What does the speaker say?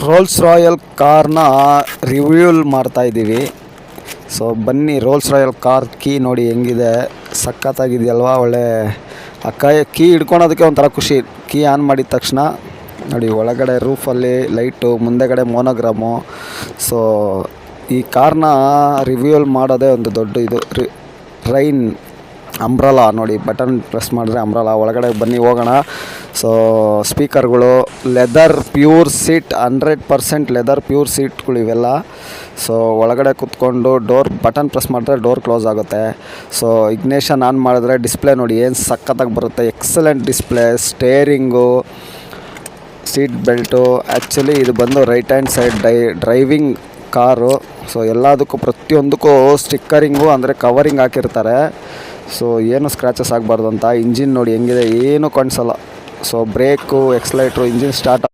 Rolls royal ಕಾರ್ನ ರಿವ್ಯೂಲ್ ಮಾಡ್ತಾಯಿದ್ದೀವಿ. So ಬನ್ನಿ, ರೋಲ್ಸ್ ರಾಯಲ್ ಕಾರ್ ಕೀ ನೋಡಿ ಹೆಂಗಿದೆ, ಸಖತ್ತಾಗಿದೆಯಲ್ವಾ. ಒಳ್ಳೆ ಆ ಕೀ ಹಿಡ್ಕೊಳೋದಕ್ಕೆ ಒಂಥರ ಖುಷಿ. ಕೀ ಆನ್ ಮಾಡಿದ ತಕ್ಷಣ ನೋಡಿ, ಒಳಗಡೆ ರೂಫಲ್ಲಿ ಲೈಟು, ಮುಂದೆಗಡೆ ಮೋನೋಗ್ರಾಮು. ಸೊ ಈ ಕಾರ್ನ ರಿವ್ಯೂಲ್ ಮಾಡೋದೇ ಒಂದು ದೊಡ್ಡ ಇದು. ರೈನ್ ಅಂಬ್ರಲಾ ನೋಡಿ, ಬಟನ್ ಪ್ರೆಸ್ ಮಾಡಿದ್ರೆ ಅಂಬ್ರಲಾ. ಒಳಗಡೆ ಬನ್ನಿ ಹೋಗೋಣ. ಸೊ ಸ್ಪೀಕರ್ಗಳು, leather pure seat, 100% leather pure ಸೀಟ್ಗಳು ಇವೆಲ್ಲ. ಸೊ ಒಳಗಡೆ ಕೂತ್ಕೊಂಡು ಡೋರ್ ಬಟನ್ ಪ್ರೆಸ್ ಮಾಡಿದ್ರೆ ಡೋರ್ ಕ್ಲೋಸ್ ಆಗುತ್ತೆ. ಸೊ ಇಗ್ನೇಷನ್ ಆನ್ ಮಾಡಿದ್ರೆ ಡಿಸ್ಪ್ಲೇ ನೋಡಿ ಏನು ಸಖತ್ತಾಗಿ ಬರುತ್ತೆ. Excellent display. Steering, seat belt. Actually ಇದು ಬಂದು right hand side driving car. So ಎಲ್ಲದಕ್ಕೂ ಪ್ರತಿಯೊಂದಕ್ಕೂ ಸ್ಟಿಕ್ಕರಿಂಗು ಅಂದರೆ ಕವರಿಂಗ್ ಹಾಕಿರ್ತಾರೆ. ಸೊ ಏನು ಸ್ಕ್ರ್ಯಾಚಸ್ ಆಗಬಾರ್ದು ಅಂತ. ಇಂಜಿನ್ ನೋಡಿ ಹೆಂಗಿದೆ, ಏನೂ ಕಾಣಿಸಲ್ಲ. So brake, accelerator, engine start